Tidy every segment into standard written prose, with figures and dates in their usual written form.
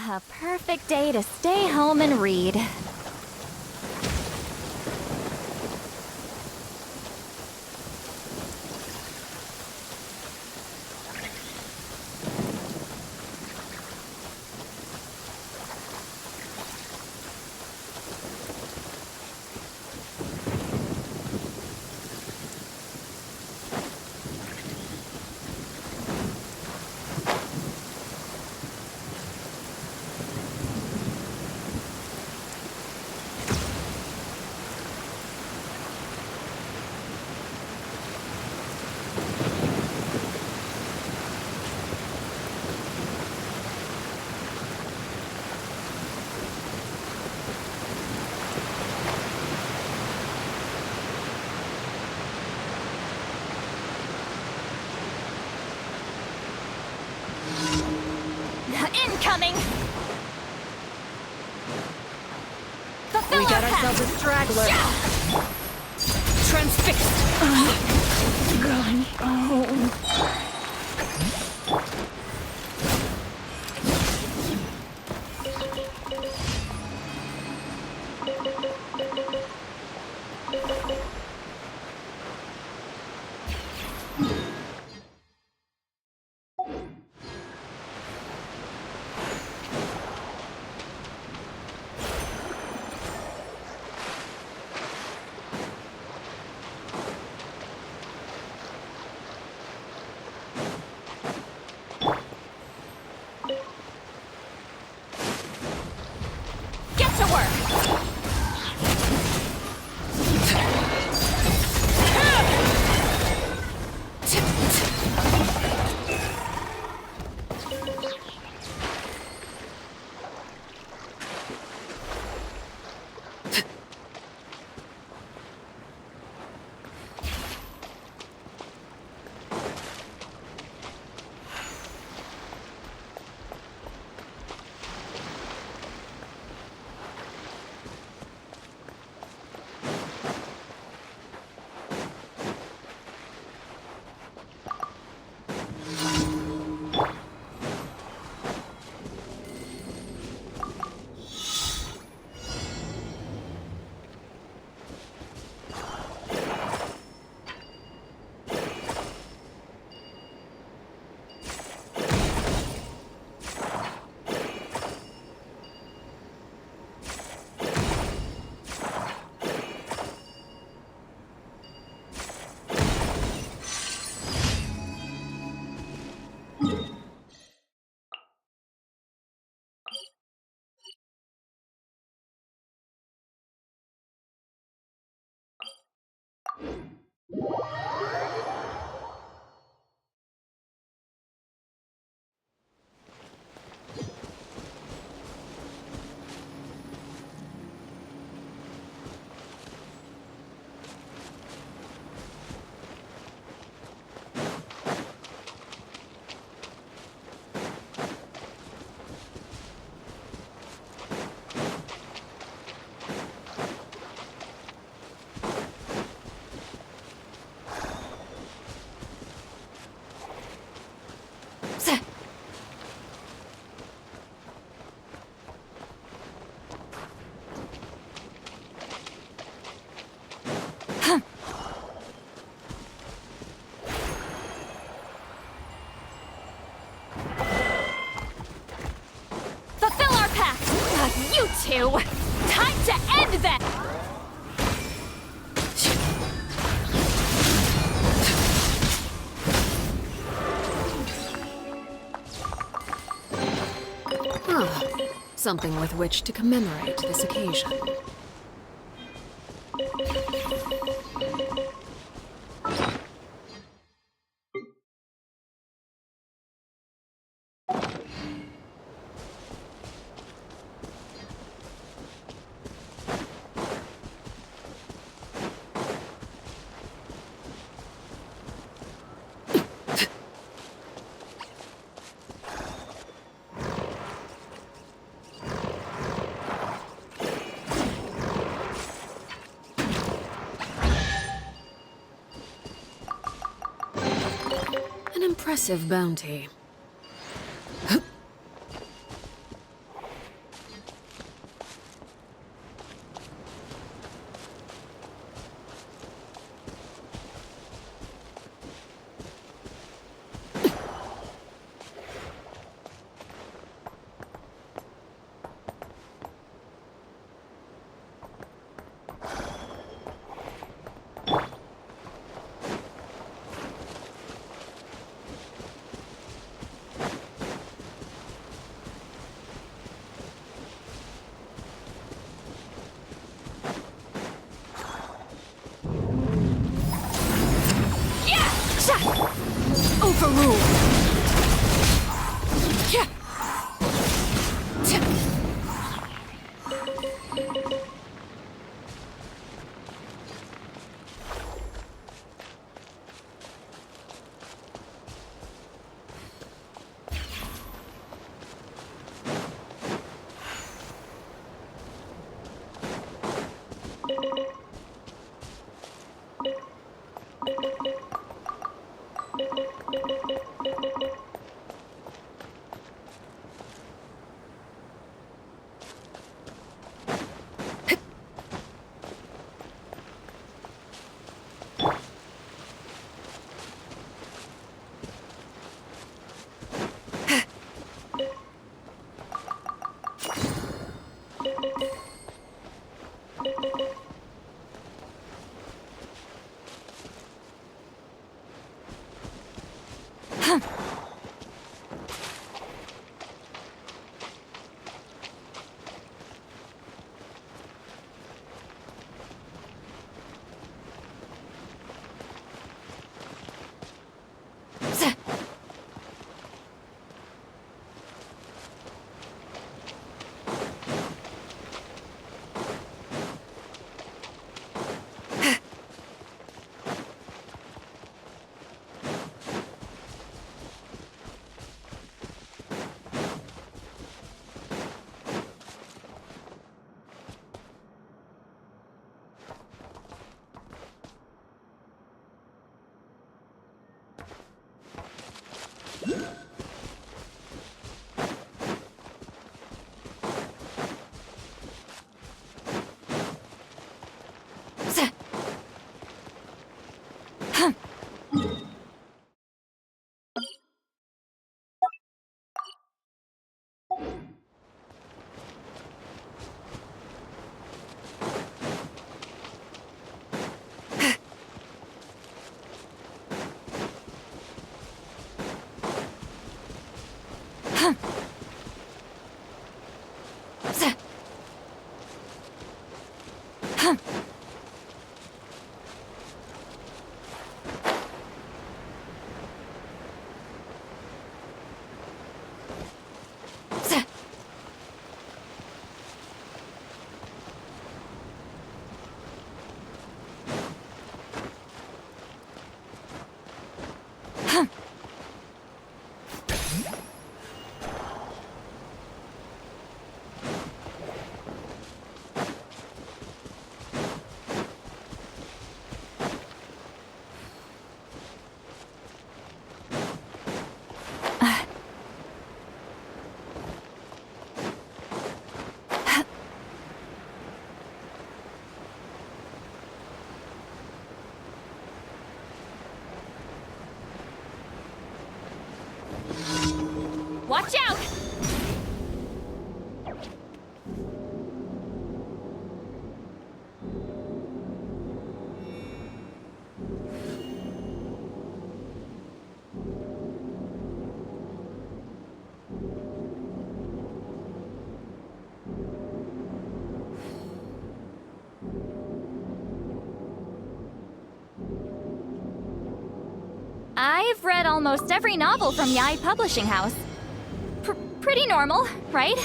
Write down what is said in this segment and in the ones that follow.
A perfect day to stay home and read. Incoming! Fulfill We got our ourselves a pact. straggler. Transfixed. Going home. Get to work! Fulfill our pact! You two! Time to end this! Something with which to commemorate this occasion. An impressive bounty. Overruled. Yeah. Watch out! I've read almost every novel from Yai Publishing House. Pretty normal, right?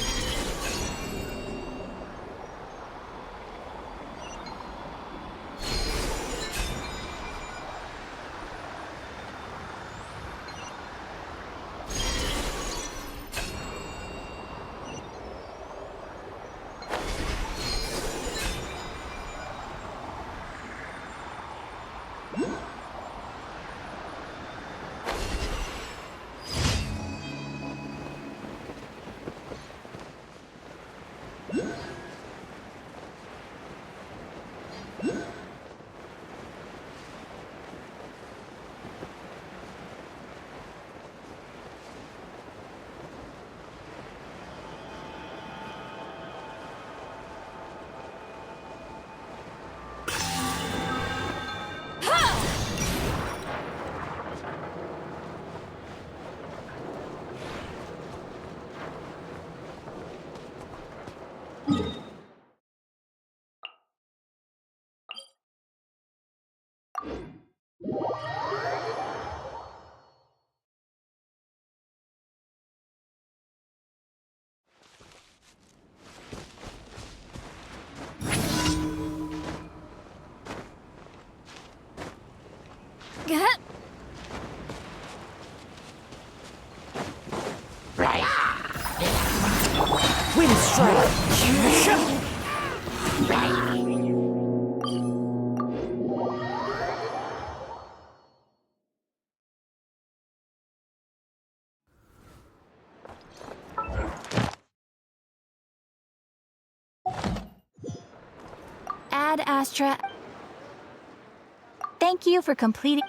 Wind strike! Ad Astra. Thank you for completing.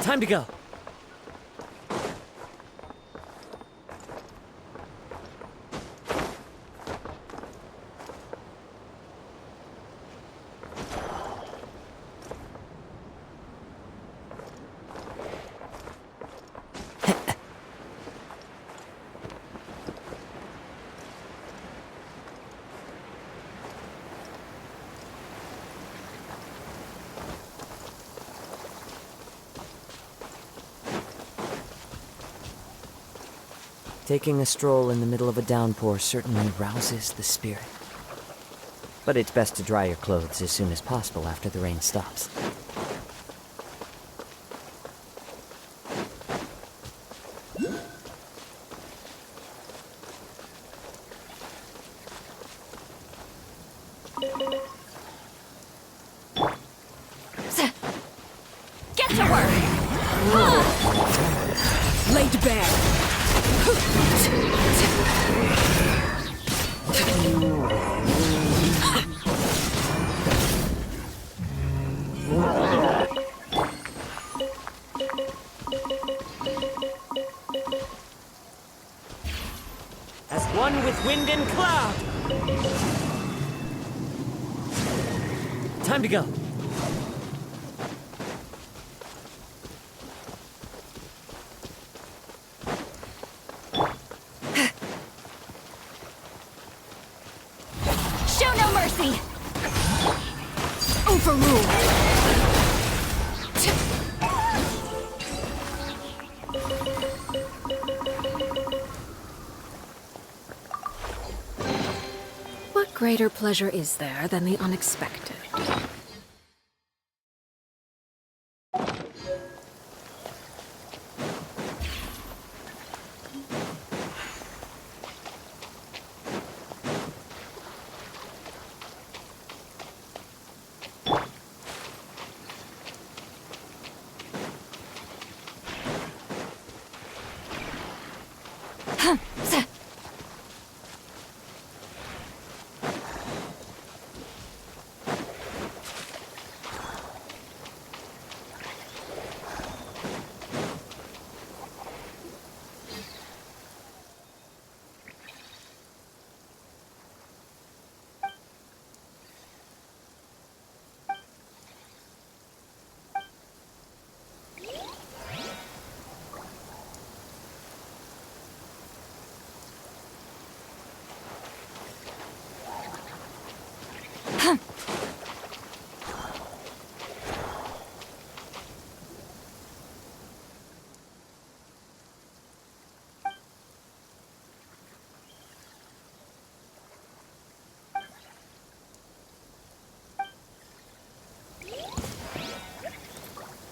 Time to go. Taking a stroll in the middle of a downpour certainly rouses the spirit. But it's best to dry your clothes as soon as possible after the rain stops. Get to work! Laid bare. One with wind and cloud! Time to go. Show no mercy! Overruled. What greater pleasure is there than the unexpected?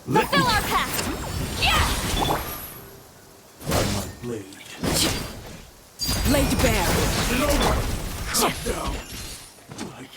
Fulfill our pact! Yeah! My blade. Laid bare. Cut down. Like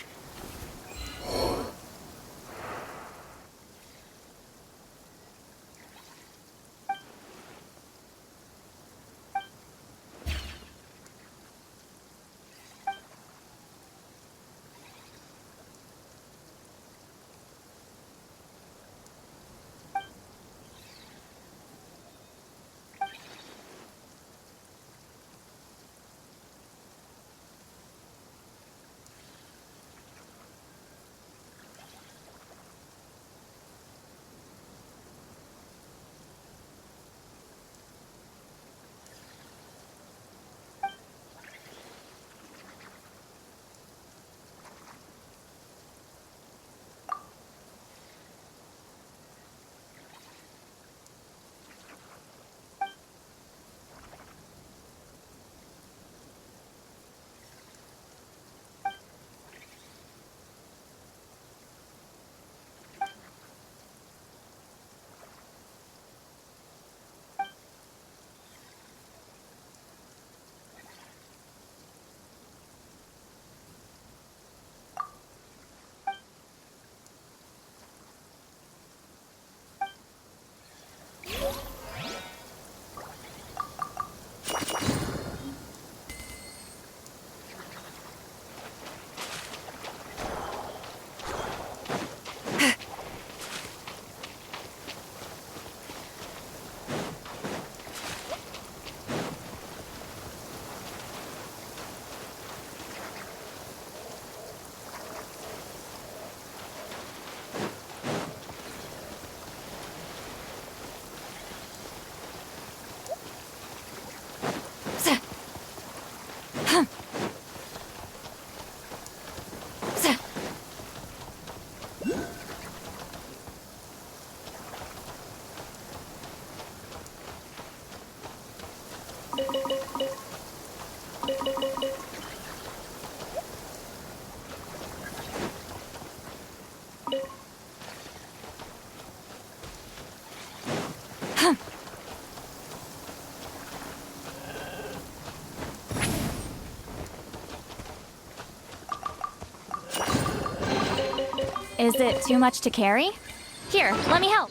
Is it too much to carry? Here, let me help.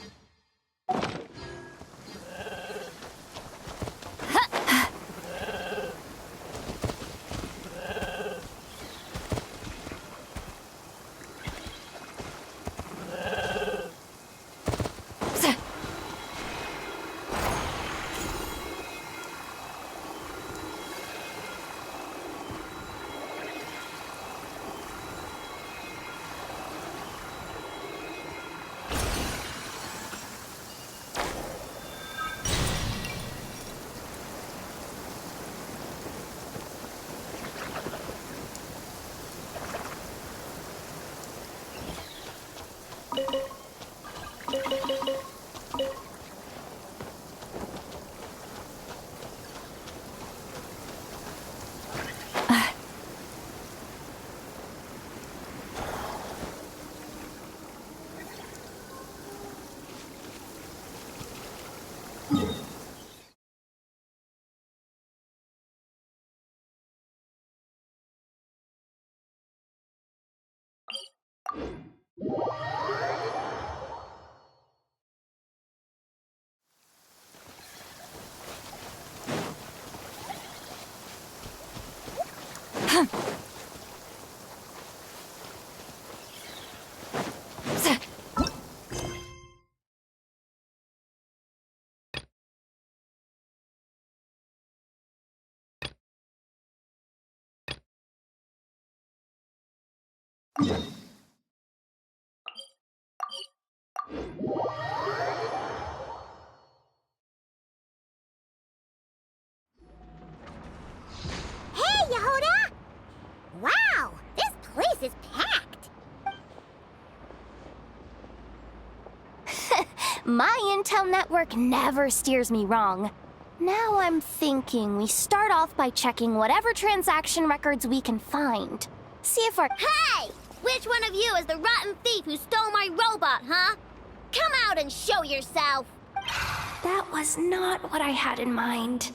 Hey, Yehuda! Wow, this place is packed. My intel network never steers me wrong. Now I'm thinking we start off by checking whatever transaction records we can find. See if our— Hey! Which one of you is the rotten thief who stole my robot, huh? Come out and show yourself! That was not what I had in mind.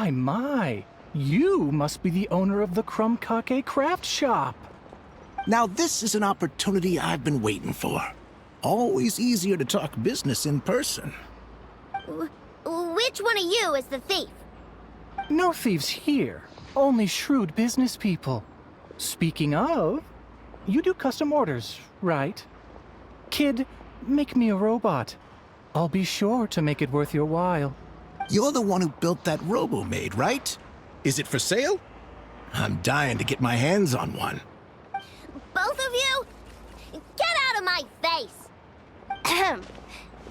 My. You must be the owner of the Krai&Quests craft shop. Now this is an opportunity I've been waiting for. Always easier to talk business in person. Which one of you is the thief? No thieves here, only shrewd business people. Speaking of, you do custom orders, right? Kid, make me a robot. I'll be sure to make it worth your while. You're the one who built that robo-maid, right? Is it for sale? I'm dying to get my hands on one. Both of you? Get out of my face!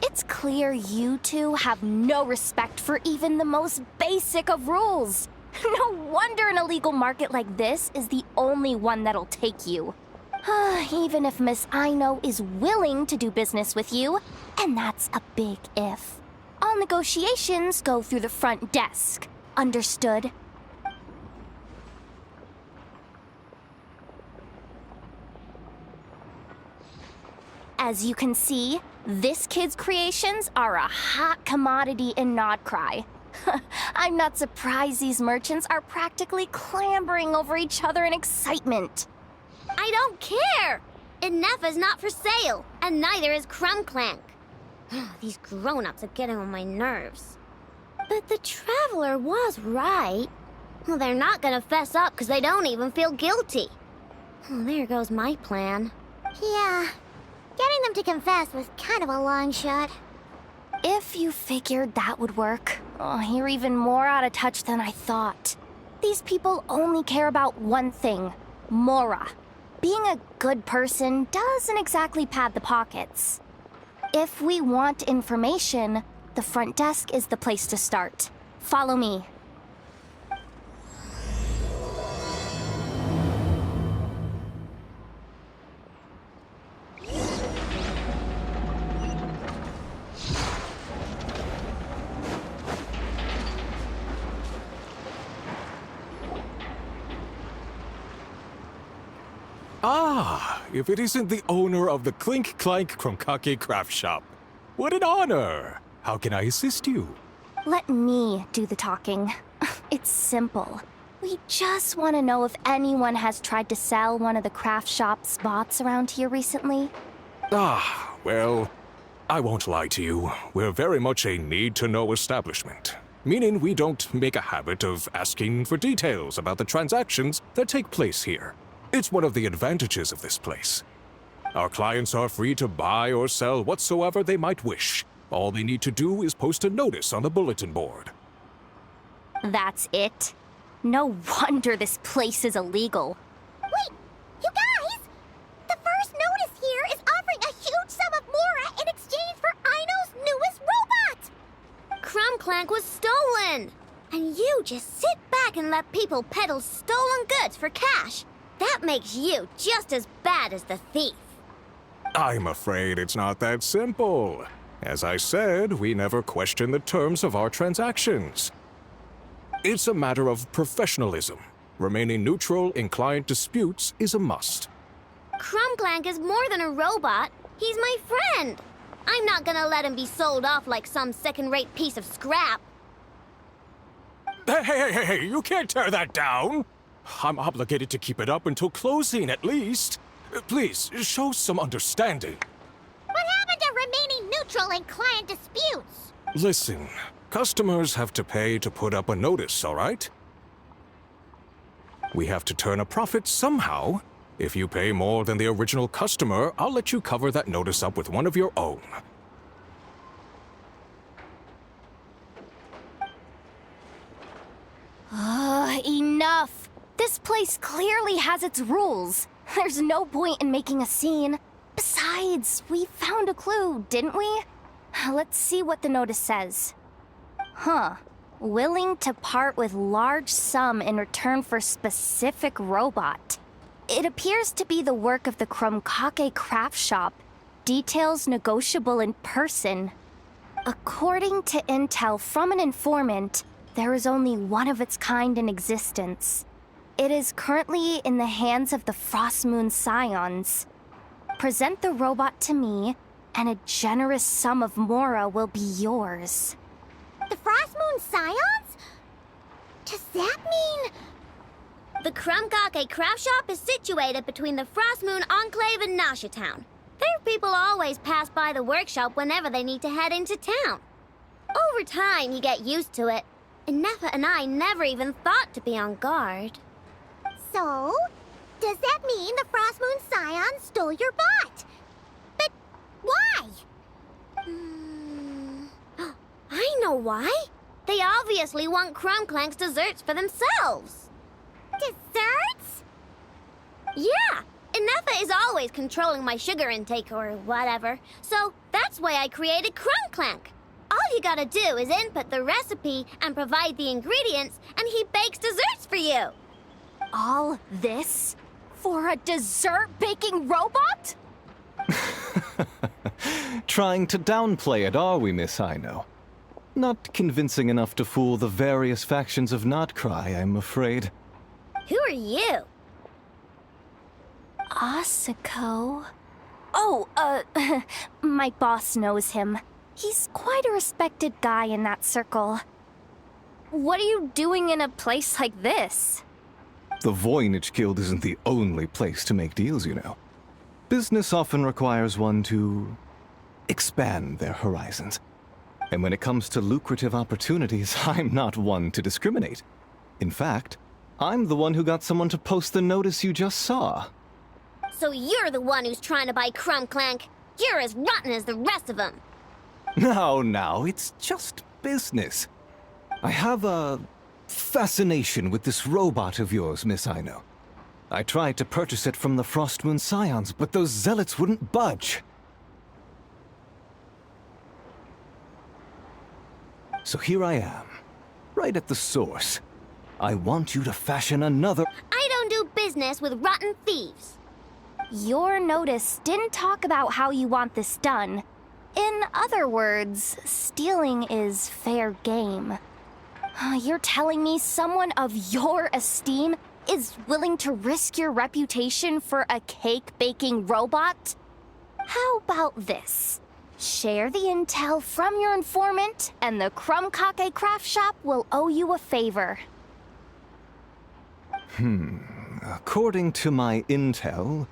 It's clear you two have no respect for even the most basic of rules. No wonder an illegal market like this is the only one that'll take you. Even if Miss Aino is willing to do business with you, and that's a big if. All negotiations go through the front desk. Understood? As you can see, this kid's creations are a hot commodity in Nodcry. I'm not surprised these merchants are practically clambering over each other in excitement. I don't care! Inefa's not for sale, and neither is Krai&Quests. These grown-ups are getting on my nerves. But the Traveler was right. Well, they're not gonna fess up because they don't even feel guilty. Oh, there goes my plan. Yeah, getting them to confess was kind of a long shot. If you figured that would work, you're even more out of touch than I thought. These people only care about one thing, Mora. Being a good person doesn't exactly pad the pockets. If we want information, the front desk is the place to start. Follow me. Ah, if it isn't the owner of the Clink Clank Krai&Quests craft shop. What an honor! How can I assist you? Let me do the talking. It's simple. We just want to know if anyone has tried to sell one of the craft shop's bots around here recently. Ah, well, I won't lie to you. We're very much a need-to-know establishment. Meaning we don't make a habit of asking for details about the transactions that take place here. It's one of the advantages of this place. Our clients are free to buy or sell whatsoever they might wish. All they need to do is post a notice on the bulletin board. That's it? No wonder this place is illegal. Wait, you guys! The first notice here is offering a huge sum of Mora in exchange for Aino's newest robot! Krai&Quests was stolen! And you just sit back and let people peddle stolen goods for cash. That makes you just as bad as the thief. I'm afraid it's not that simple. As I said, we never question the terms of our transactions. It's a matter of professionalism. Remaining neutral in client disputes is a must. Krai&Quests is more than a robot. He's my friend. I'm not gonna let him be sold off like some second-rate piece of scrap. Hey, you can't tear that down! I'm obligated to keep it up until closing, at least. Please, show some understanding. What happened to remaining neutral in client disputes? Listen, customers have to pay to put up a notice, all right? We have to turn a profit somehow. If you pay more than the original customer, I'll let you cover that notice up with one of your own. Enough! This place clearly has its rules. There's no point in making a scene. Besides, we found a clue, didn't we? Let's see what the notice says. Willing to part with large sum in return for specific robot. It appears to be the work of the Krai&Quests craft shop. Details negotiable in person. According to intel from an informant, there is only one of its kind in existence. It is currently in the hands of the Frostmoon Scions. Present the robot to me, and a generous sum of Mora will be yours. The Frostmoon Scions? Does that mean... The Krai&Quests craft shop is situated between the Frostmoon Enclave and Nasha Town. Their people always pass by the workshop whenever they need to head into town. Over time, you get used to it. And Nefa and I never even thought to be on guard. So, does that mean the Frostmoon Scions stole your bot? But why? I know why. They obviously want Krai&Quests desserts for themselves. Desserts? Yeah, and Nefa is always controlling my sugar intake or whatever, so that's why I created Krai&Quests. All you gotta do is input the recipe and provide the ingredients, and he bakes desserts for you. All this for a dessert baking robot? Trying to downplay it, are we, Miss Aino? Not convincing enough to fool the various factions of Notcry, I'm afraid. Who are you? Asako. Oh, my boss knows him. He's quite a respected guy in that circle. What are you doing in a place like this? The Voynich Guild isn't the only place to make deals, you know. Business often requires one to expand their horizons. And when it comes to lucrative opportunities, I'm not one to discriminate. In fact, I'm the one who got someone to post the notice you just saw. So you're the one who's trying to buy Krai&Quests. You're as rotten as the rest of them. Now, it's just business. I have a fascination with this robot of yours, Miss Aino. I tried to purchase it from the Frostmoon Scions, but those zealots wouldn't budge. So here I am, right at the source. I want you to fashion another... I don't do business with rotten thieves. Your notice didn't talk about how you want this done. In other words, stealing is fair game. You're telling me someone of your esteem is willing to risk your reputation for a cake-baking robot? How about this? Share the intel from your informant, and the Krai&Quests craft shop will owe you a favor. According to my intel,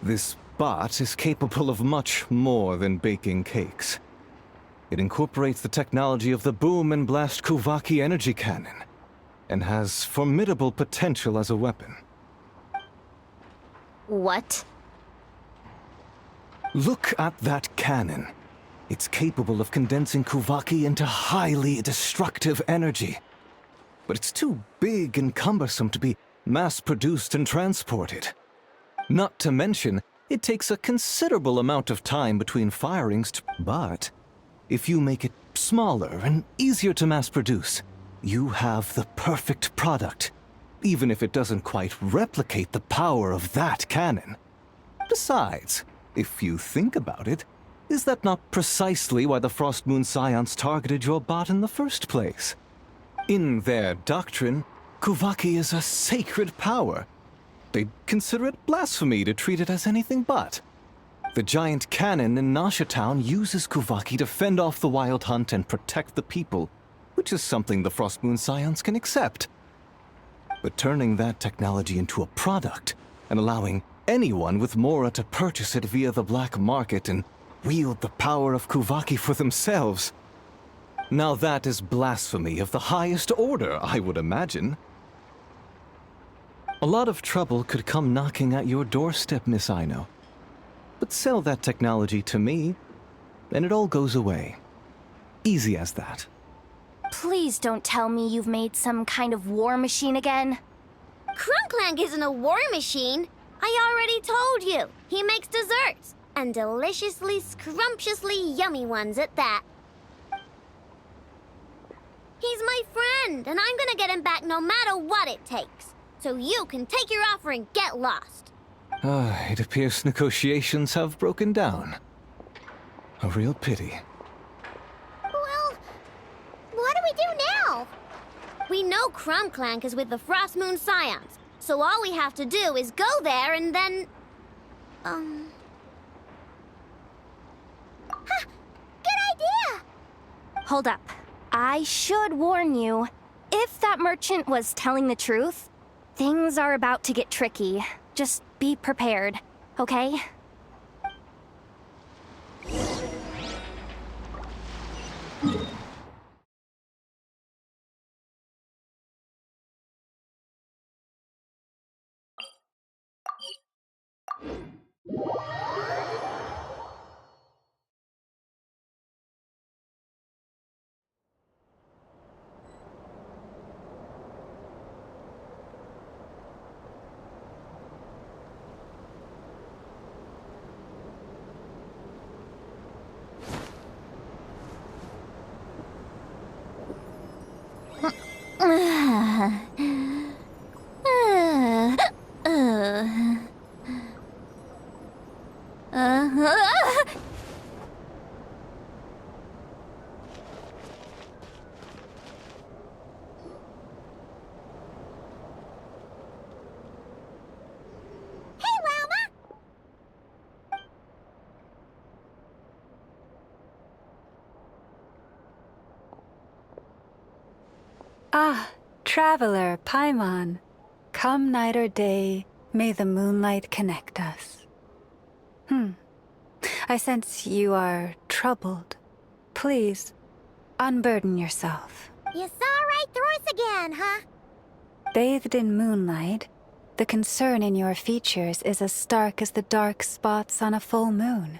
this bot is capable of much more than baking cakes. It incorporates the technology of the boom and blast Kuvaki energy cannon, and has formidable potential as a weapon. What? Look at that cannon. It's capable of condensing Kuvaki into highly destructive energy. But it's too big and cumbersome to be mass-produced and transported. Not to mention, it takes a considerable amount of time between firings But if you make it smaller and easier to mass-produce, you have the perfect product, even if it doesn't quite replicate the power of that cannon. Besides, if you think about it, is that not precisely why the Frostmoon Scions targeted your bot in the first place? In their doctrine, Kuvaki is a sacred power. They'd consider it blasphemy to treat it as anything but. The giant cannon in Nasha Town uses Kuvaki to fend off the Wild Hunt and protect the people, which is something the Frostmoon Scions can accept. But turning that technology into a product and allowing anyone with Mora to purchase it via the black market and wield the power of Kuvaki for themselves. Now that is blasphemy of the highest order, I would imagine. A lot of trouble could come knocking at your doorstep, Miss Aino. But sell that technology to me, and it all goes away. Easy as that. Please don't tell me you've made some kind of war machine again. Crunklank isn't a war machine. I already told you. He makes desserts, and deliciously, scrumptiously yummy ones at that. He's my friend, and I'm gonna get him back no matter what it takes. So you can take your offer and get lost. It appears negotiations have broken down. A real pity. Well, what do we do now? We know Crunklank is with the Frostmoon Scions, so all we have to do is go there and then... Ha! Good idea! Hold up. I should warn you. If that merchant was telling the truth, things are about to get tricky. Just be prepared, okay? Ah, traveler, Paimon. Come night or day, may the moonlight connect us. I sense you are troubled. Please, unburden yourself. You saw right through us again, huh? Bathed in moonlight, the concern in your features is as stark as the dark spots on a full moon.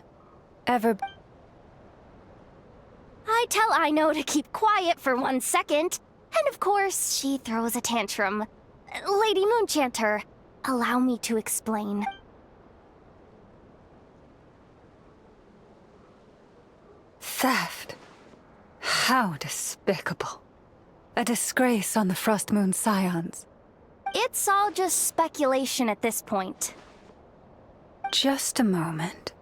I tell Aino to keep quiet for 1 second. And of course, she throws a tantrum. Lady Moonchanter, allow me to explain. Theft. How despicable. A disgrace on the Frostmoon Scions. It's all just speculation at this point. Just a moment.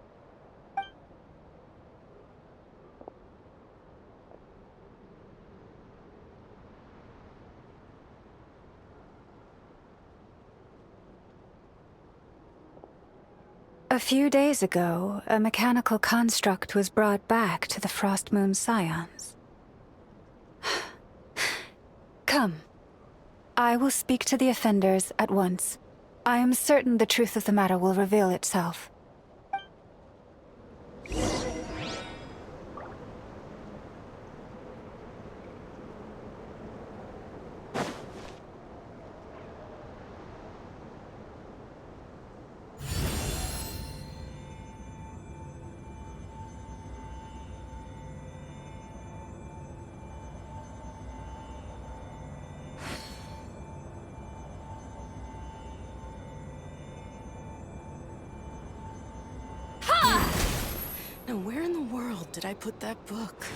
A few days ago, a mechanical construct was brought back to the Frostmoon Scions. Come. I will speak to the offenders at once. I am certain the truth of the matter will reveal itself. Now where in the world did I put that book?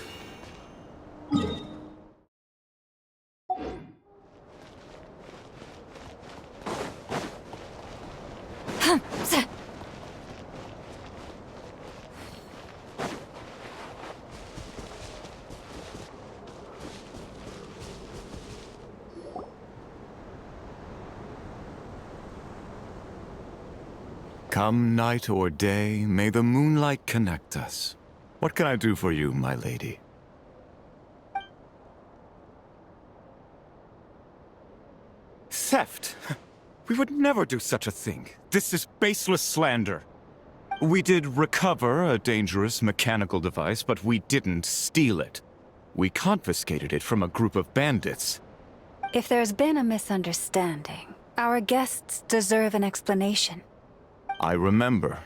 Come night or day, may the moonlight connect us. What can I do for you, my lady? theft. We would never do such a thing. This is baseless slander. We did recover a dangerous mechanical device, but we didn't steal it. We confiscated it from a group of bandits. If there's been a misunderstanding, our guests deserve an explanation. I remember.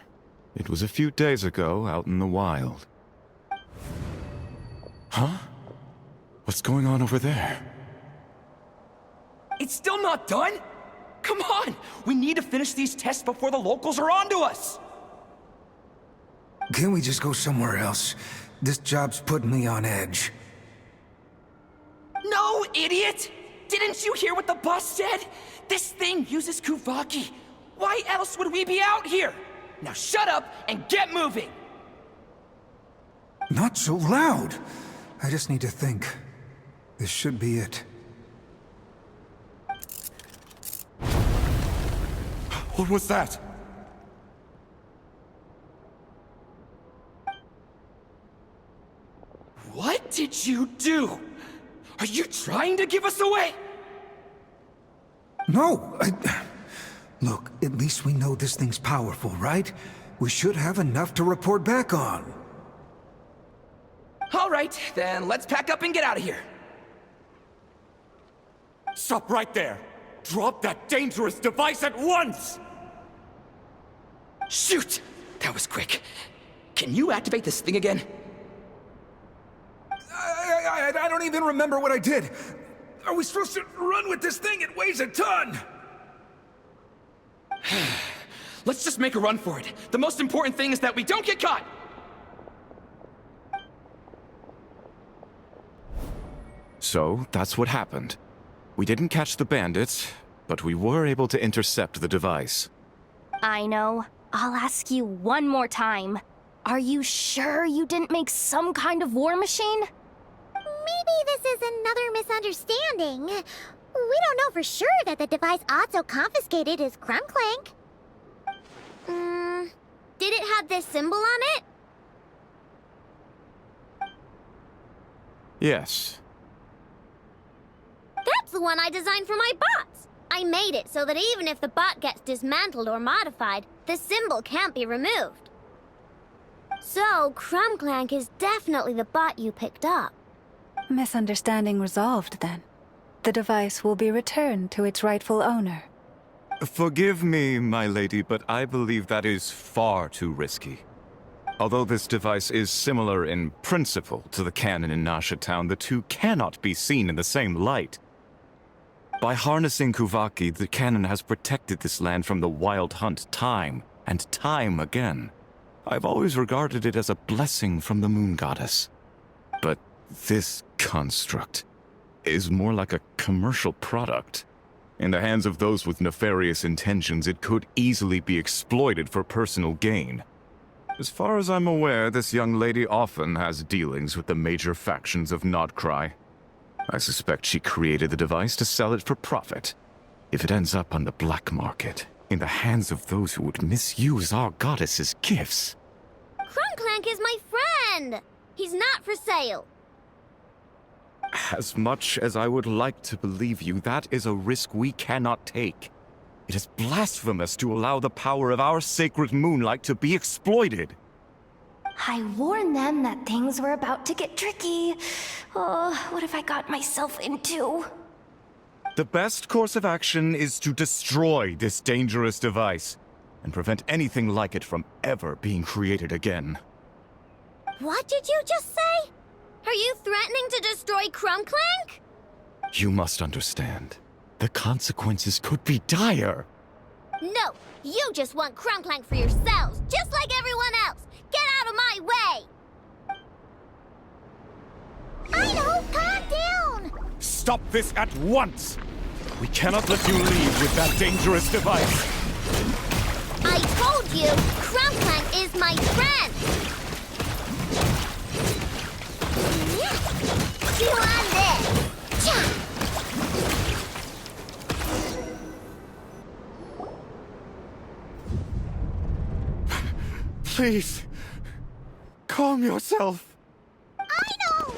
It was a few days ago out in the wild. Huh? What's going on over there? It's still not done? Come on! We need to finish these tests before the locals are onto us! Can't we just go somewhere else? This job's putting me on edge. No, idiot! Didn't you hear what the boss said? This thing uses Kuvaki. Why else would we be out here? Now shut up and get moving! Not so loud! I just need to think. This should be it. What was that? What did you do? Are you trying to give us away? No, Look, at least we know this thing's powerful, right? We should have enough to report back on. All right, then let's pack up and get out of here. Stop right there! Drop that dangerous device at once! Shoot! That was quick. Can you activate this thing again? I don't even remember what I did. Are we supposed to run with this thing? It weighs a ton! Let's just make a run for it. The most important thing is that we don't get caught! So, that's what happened. We didn't catch the bandits, but we were able to intercept the device. I know. I'll ask you one more time. Are you sure you didn't make some kind of war machine? Maybe this is another misunderstanding. We don't know for sure that the device Otto confiscated is Krumklank. Did it have this symbol on it? Yes. That's the one I designed for my bots. I made it so that even if the bot gets dismantled or modified, the symbol can't be removed. So, Krumklank is definitely the bot you picked up. Misunderstanding resolved, then. The device will be returned to its rightful owner. Forgive me, my lady, but I believe that is far too risky. Although this device is similar in principle to the cannon in Nasha Town, the two cannot be seen in the same light. By harnessing Kuvaki, the cannon has protected this land from the wild hunt time and time again. I've always regarded it as a blessing from the moon goddess. But this construct is more like a commercial product. In the hands of those with nefarious intentions, it could easily be exploited for personal gain. As far as I'm aware, this young lady often has dealings with the major factions of Nodcry. I suspect she created the device to sell it for profit. If it ends up on the black market, in the hands of those who would misuse our goddess's gifts. Krumklank is my friend! He's not for sale. As much as I would like to believe you, that is a risk we cannot take. It is blasphemous to allow the power of our sacred moonlight to be exploited. I warned them that things were about to get tricky. Oh, what have I got myself into? The best course of action is to destroy this dangerous device and prevent anything like it from ever being created again. What did you just say? Are you threatening to destroy Krumklank? You must understand. The consequences could be dire. No, you just want Krumklank for yourselves, just like everyone else. Get out of my way! I know, calm down! Stop this at once! We cannot let you leave with that dangerous device. I told you, Krumklank is my friend! Chew on this! Cha! Please, calm yourself. I know!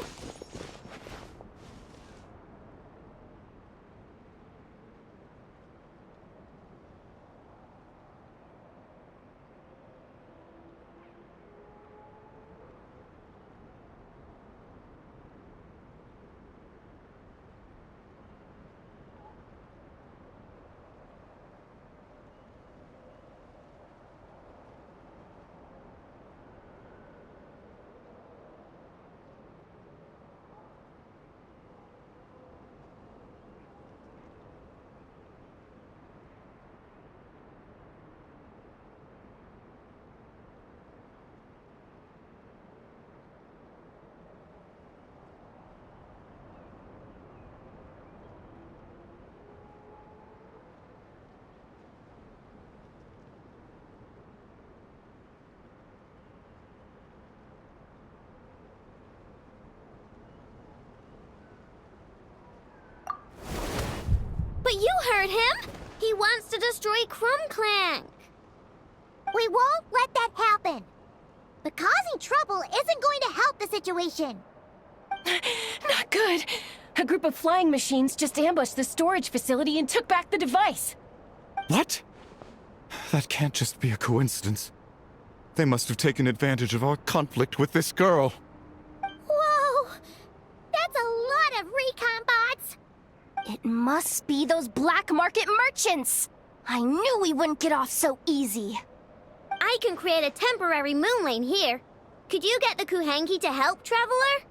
But you heard him! He wants to destroy Clank. We won't let that happen. But causing trouble isn't going to help the situation. Not good. A group of flying machines just ambushed the storage facility and took back the device. What? That can't just be a coincidence. They must have taken advantage of our conflict with this girl. Whoa! That's a lot of recon bots! It must be those black market merchants! I knew we wouldn't get off so easy. I can create a temporary moon lane here. Could you get the Kuhenki to help, Traveler?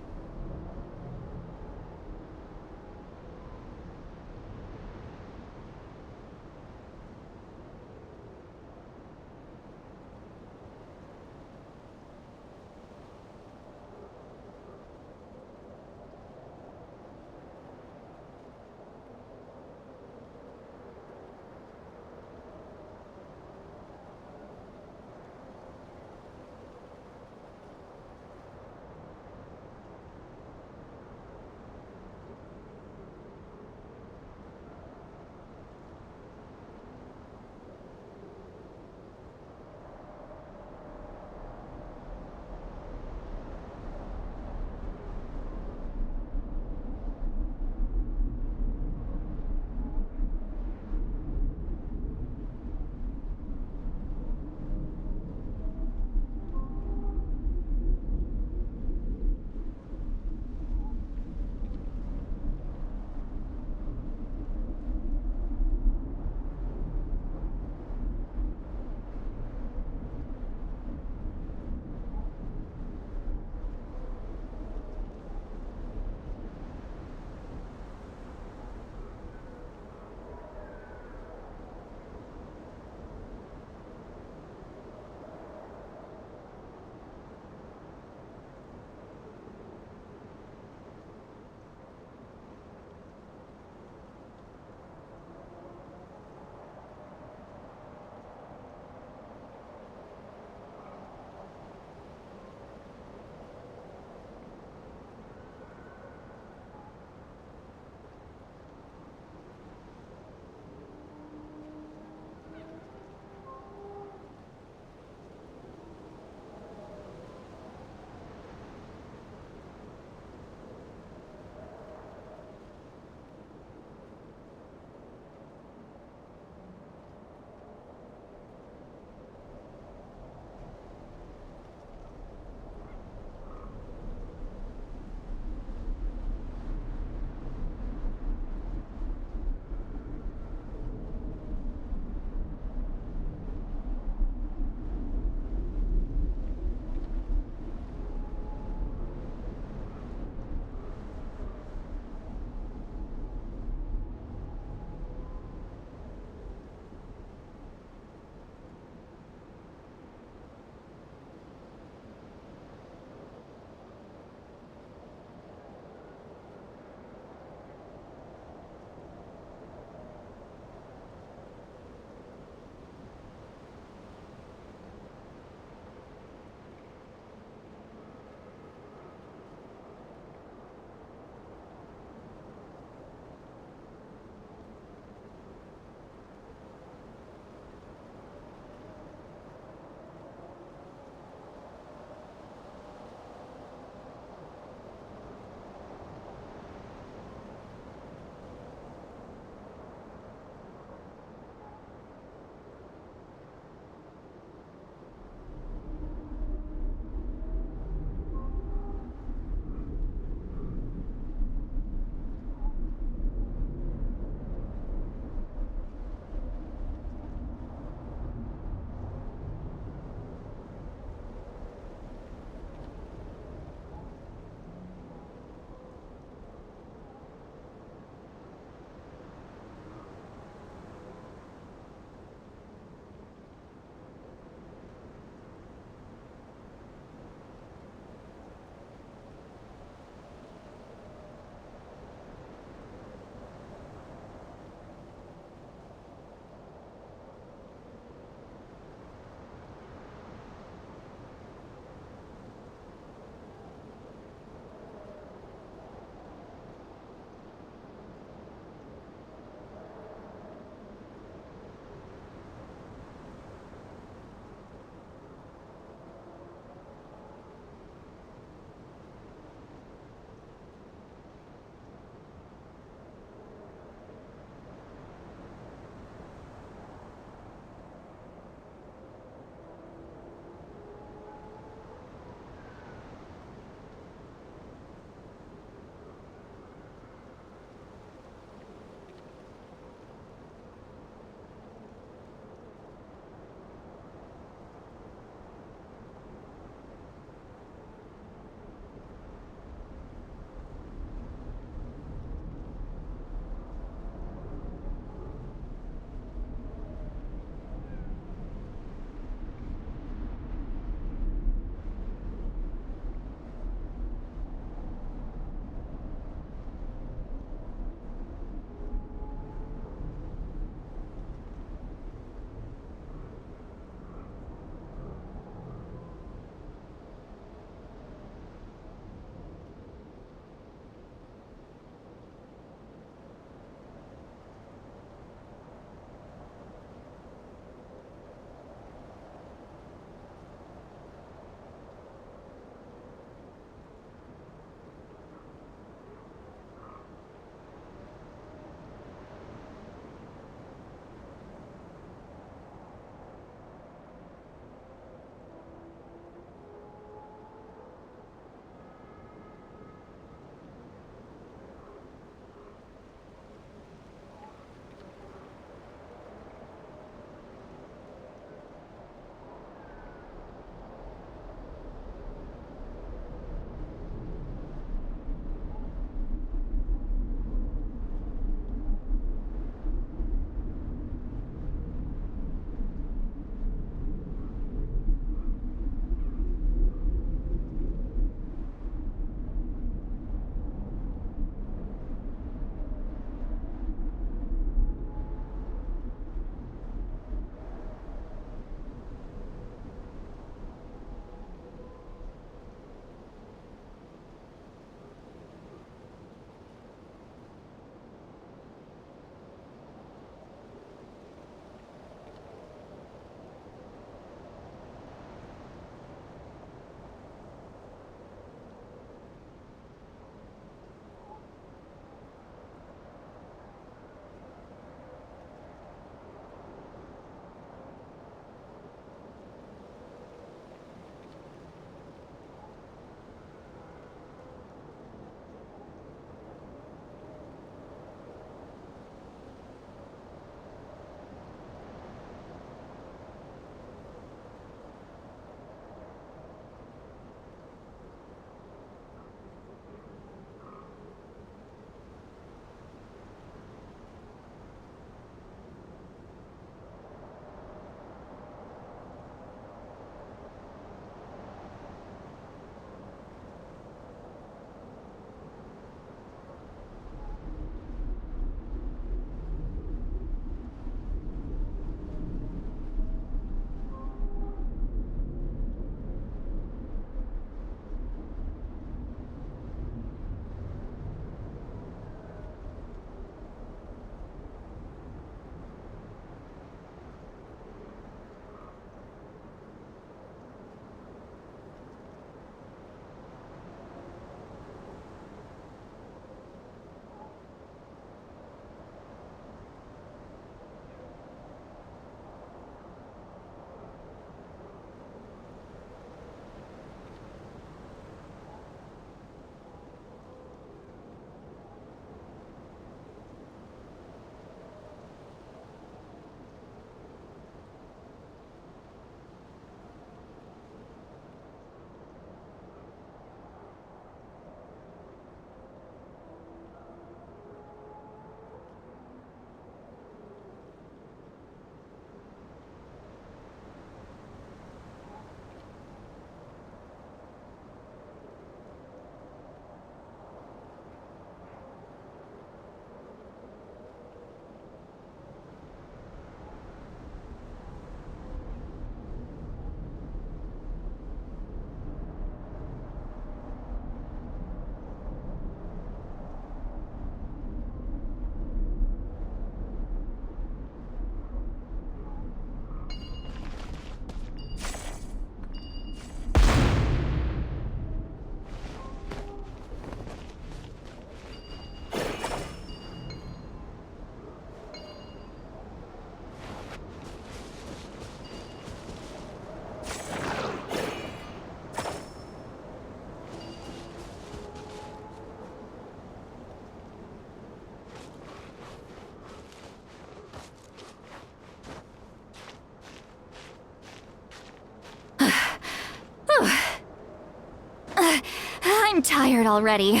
I'm tired already.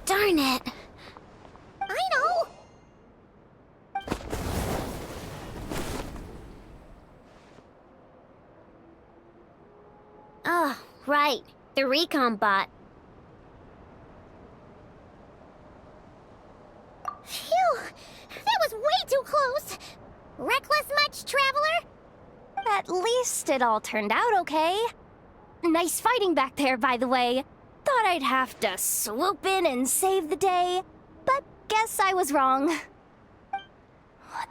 Darn it. I know. Oh, right. The recon bot. Phew! That was way too close! Reckless much, Traveler? At least it all turned out okay. Nice fighting back there, by the way. Thought I'd have to swoop in and save the day, but guess I was wrong.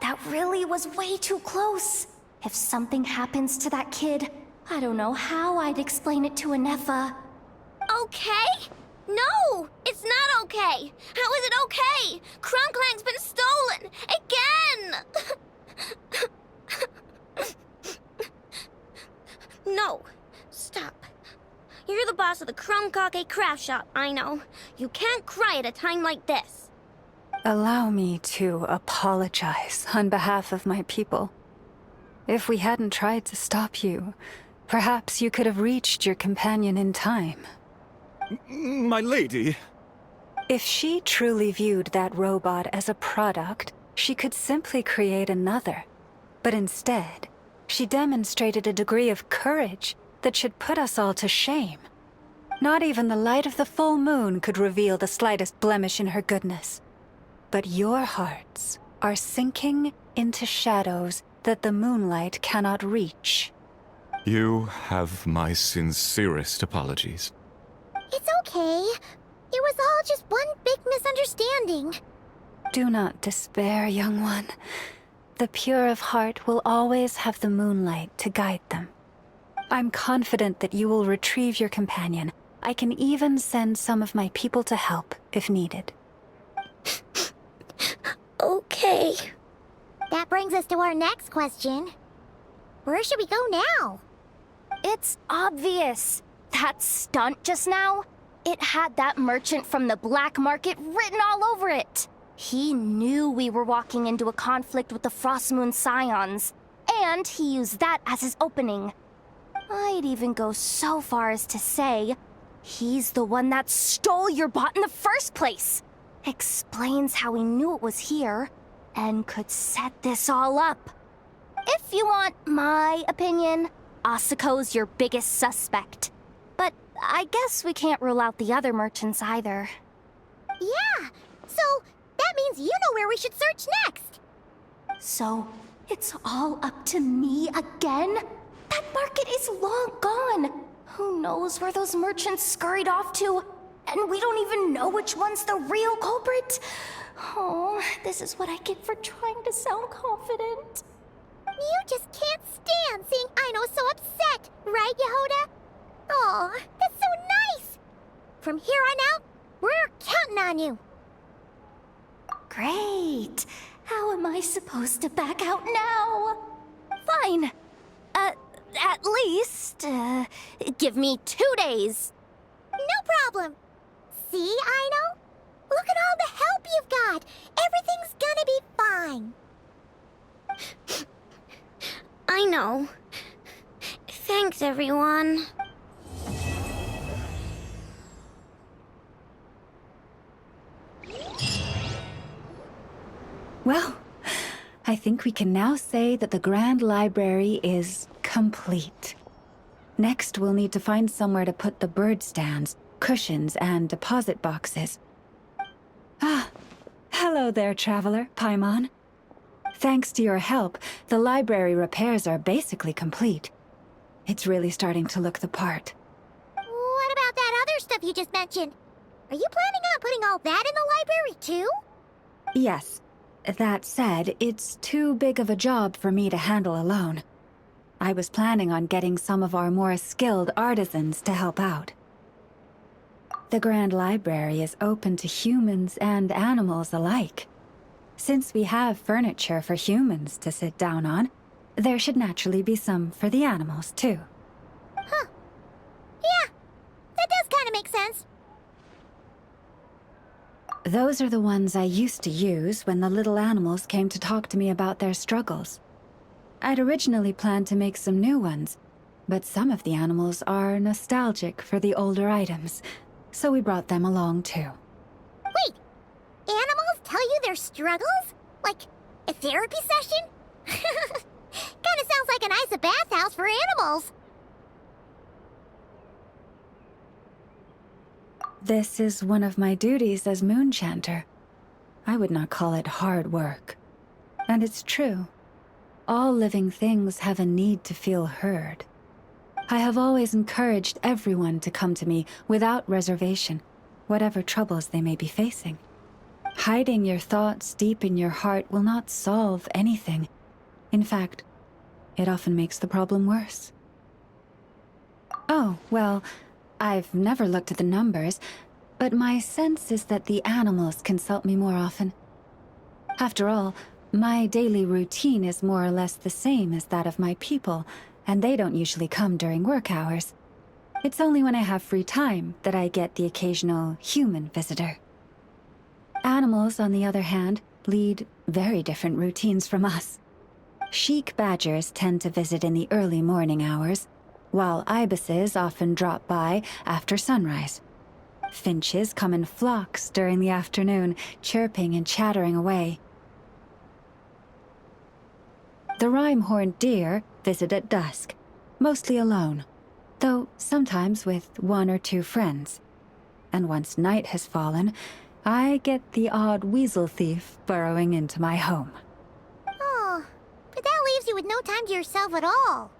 That really was way too close. If something happens to that kid, I don't know how I'd explain it to Anefa. Okay? No! It's not okay! How is it okay? Crumclank's been stolen! Again! No. Stop. You're the boss of the Crumkake craft shop, I know. You can't cry at a time like this. Allow me to apologize on behalf of my people. If we hadn't tried to stop you, perhaps you could have reached your companion in time. My lady. If she truly viewed that robot as a product, she could simply create another. But instead, she demonstrated a degree of courage that should put us all to shame. Not even the light of the full moon could reveal the slightest blemish in her goodness. But your hearts are sinking into shadows that the moonlight cannot reach. You have my sincerest apologies. It's okay. It was all just one big misunderstanding. Do not despair, young one. The pure of heart will always have the moonlight to guide them. I'm confident that you will retrieve your companion. I can even send some of my people to help, if needed. Okay. That brings us to our next question. Where should we go now? It's obvious. That stunt just now, it had that merchant from the black market written all over it. He knew we were walking into a conflict with the Frostmoon Scions, and he used that as his opening. I'd even go so far as to say, he's the one that stole your bot in the first place. Explains how he knew it was here, and could set this all up. If you want my opinion, Asuko's your biggest suspect. But I guess we can't rule out the other merchants either. Yeah, so that means you know where we should search next. So, It's all up to me again? That market is long gone. Who knows where those merchants scurried off to? And we don't even know which one's the real culprit. Oh, this is what I get for trying to sound confident. You just can't stand seeing Aino so upset, right, Yehoda? Oh, that's so nice! From here on out, we're counting on you. Great. How am I supposed to back out now? Fine. At least, give me 2 days. No problem. See, Aino? Look at all the help you've got. Everything's gonna be fine. I know. Thanks, everyone. Well, I think we can now say that the Grand Library is complete. Next, we'll need to find somewhere to put the bird stands, cushions, and deposit boxes. Ah, hello there, traveler, Paimon. Thanks to your help, the library repairs are basically complete. It's really starting to look the part. What about that other stuff you just mentioned? Are you planning on putting all that in the library, too? Yes. That said, it's too big of a job for me to handle alone. I was planning on getting some of our more skilled artisans to help out. The Grand Library is open to humans and animals alike. Since we have furniture for humans to sit down on, there should naturally be some for the animals, too. Huh. Yeah, that does kind of make sense. Those are the ones I used to use when the little animals came to talk to me about their struggles. I'd originally planned to make some new ones, but some of the animals are nostalgic for the older items, so we brought them along too. Wait, animals tell you their struggles? Like a therapy session? Kinda sounds like an ice bathhouse for animals. This is one of my duties as Moonchanter. I would not call it hard work. And it's true. All living things have a need to feel heard. I have always encouraged everyone to come to me without reservation, whatever troubles they may be facing. Hiding your thoughts deep in your heart will not solve anything. In fact, it often makes the problem worse. Oh, well, I've never looked at the numbers, but my sense is that the animals consult me more often. After all, my daily routine is more or less the same as that of my people, and they don't usually come during work hours. It's only when I have free time that I get the occasional human visitor. Animals, on the other hand, lead very different routines from us. Sheik badgers tend to visit in the early morning hours, while ibises often drop by after sunrise. Finches come in flocks during the afternoon, chirping and chattering away. The rhyme-horned deer visit at dusk, mostly alone, though sometimes with 1 or 2 friends. And once night has fallen, I get the odd weasel thief burrowing into my home. Oh, but that leaves you with no time to yourself at all.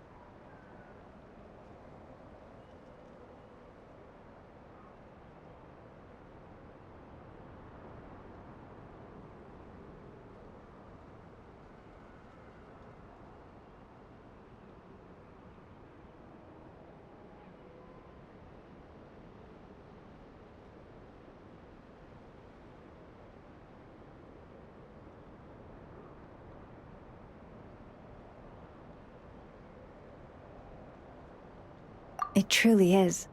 It truly is.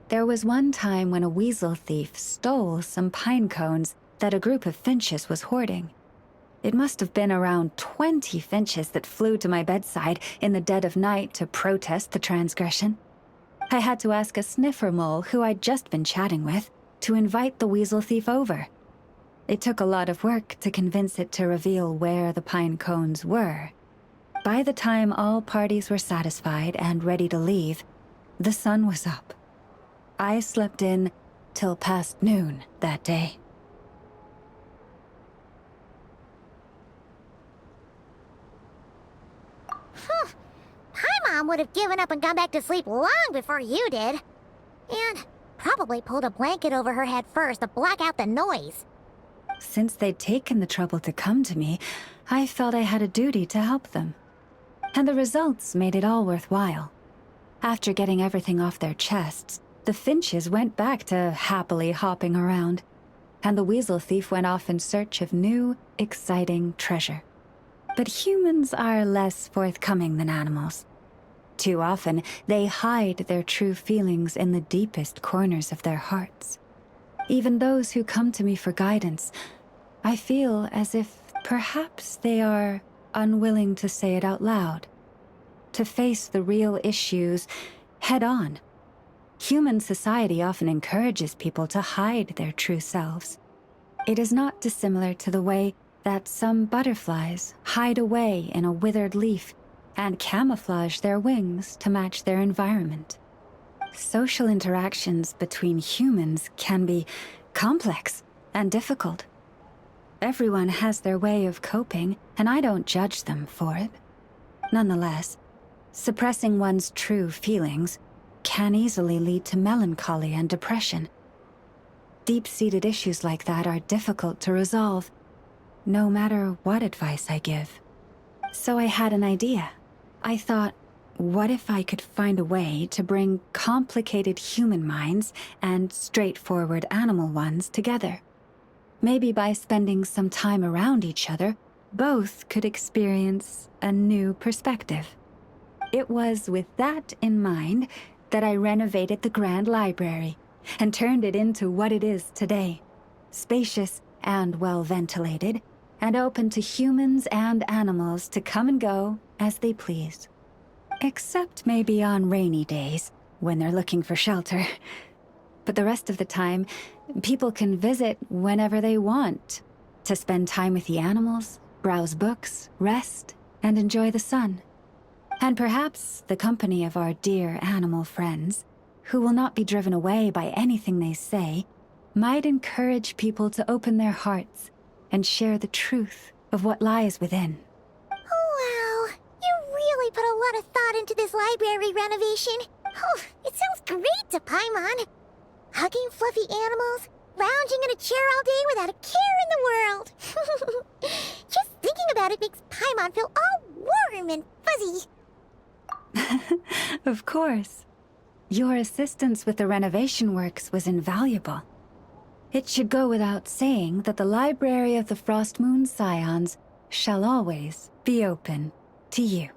There was one time when a weasel thief stole some pine cones that a group of finches was hoarding. It must have been around 20 finches that flew to my bedside in the dead of night to protest the transgression. I had to ask a sniffer mole who I'd just been chatting with to invite the weasel thief over. It took a lot of work to convince it to reveal where the pine cones were. By the time all parties were satisfied and ready to leave, the sun was up. I slept in till past noon that day. Mom would have given up and gone back to sleep long before you did. And probably pulled a blanket over her head first to block out the noise. Since they'd taken the trouble to come to me, I felt I had a duty to help them. And the results made it all worthwhile. After getting everything off their chests, the finches went back to happily hopping around, and the weasel thief went off in search of new, exciting treasure. But humans are less forthcoming than animals. Too often, they hide their true feelings in the deepest corners of their hearts. Even those who come to me for guidance, I feel as if perhaps they are unwilling to say it out loud, to face the real issues head on. Human society often encourages people to hide their true selves. It is not dissimilar to the way that some butterflies hide away in a withered leaf and camouflage their wings to match their environment. Social interactions between humans can be complex and difficult. Everyone has their way of coping, and I don't judge them for it. Nonetheless, suppressing one's true feelings can easily lead to melancholy and depression. Deep-seated issues like that are difficult to resolve, no matter what advice I give. So I had an idea. I thought, what if I could find a way to bring complicated human minds and straightforward animal ones together? Maybe by spending some time around each other, both could experience a new perspective. It was with that in mind that I renovated the Grand Library and turned it into what it is today. Spacious and well-ventilated, and open to humans and animals to come and go as they please. Except maybe on rainy days, when they're looking for shelter. But the rest of the time, people can visit whenever they want, to spend time with the animals, browse books, rest, and enjoy the sun. And perhaps the company of our dear animal friends, who will not be driven away by anything they say, might encourage people to open their hearts and share the truth of what lies within. Wow, you really put a lot of thought into this library renovation. Oh, it sounds great to Paimon. Hugging fluffy animals, lounging in a chair all day without a care in the world. Just thinking about it makes Paimon feel all warm and fuzzy. Of course. Your assistance with the renovation works was invaluable. It should go without saying that the Library of the Frost Moon Scions shall always be open to you.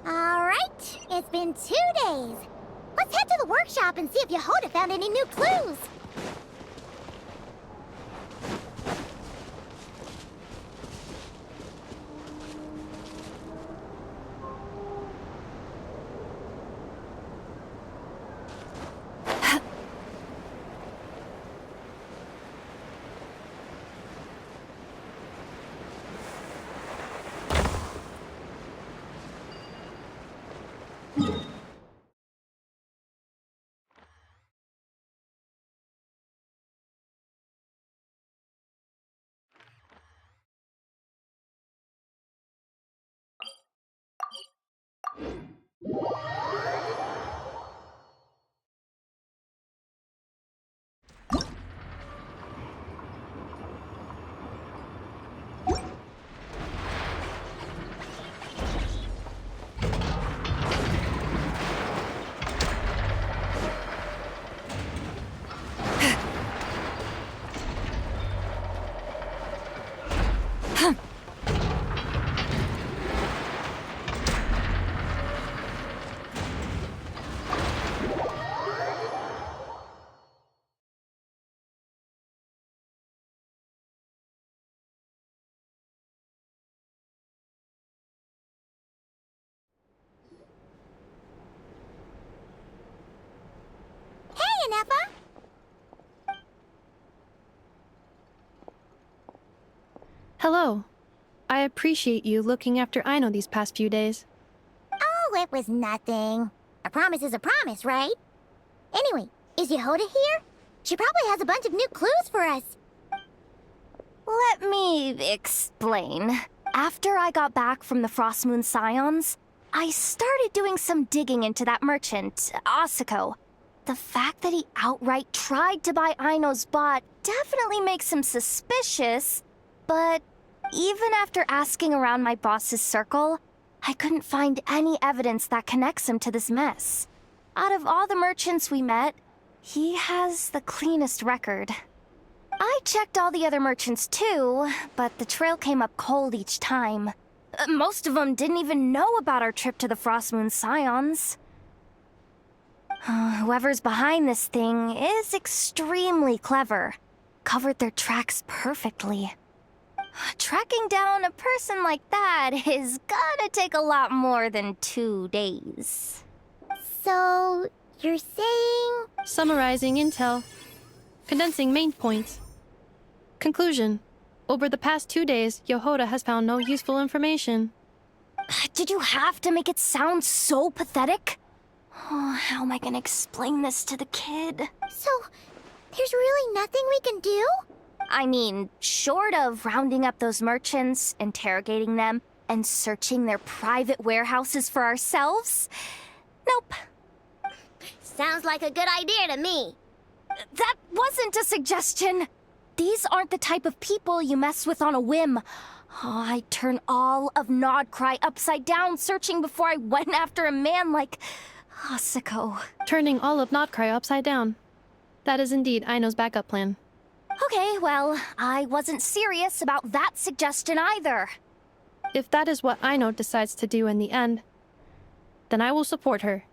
Alright, it's been 2 days. Let's head to the workshop and see if Yehoda found any new clues. Hello. I appreciate you looking after Aino these past few days. Oh, it was nothing. A promise is a promise, right? Anyway, is Yehoda here? She probably has a bunch of new clues for us. Let me explain. After I got back from the Frost Moon Scions, I started doing some digging into that merchant, Asako. The fact that he outright tried to buy Aino's bot definitely makes him suspicious, but even after asking around my boss's circle, I couldn't find any evidence that connects him to this mess. Out of all the merchants we met, he has the cleanest record. I checked all the other merchants too, but the trail came up cold each time. Most of them didn't even know about our trip to the Frost Moon Scions. Whoever's behind this thing is extremely clever. Covered their tracks perfectly. Tracking down a person like that is gonna take a lot more than 2 days. So, you're saying... Summarizing intel. Condensing main points. Conclusion. Over the past 2 days, Yehoda has found no useful information. Did you have to make it sound so pathetic? Oh, how am I gonna explain this to the kid? So, there's really nothing we can do? I mean, short of rounding up those merchants, interrogating them, and searching their private warehouses for ourselves? Nope. Sounds like a good idea to me. That wasn't a suggestion. These aren't the type of people you mess with on a whim. Oh, I'd turn all of Nodcry upside down searching before I went after a man like Asako. Turning all of Nodcry upside down. That is indeed Aino's backup plan. Okay, well, I wasn't serious about that suggestion either. If that is what Aino decides to do in the end, then I will support her.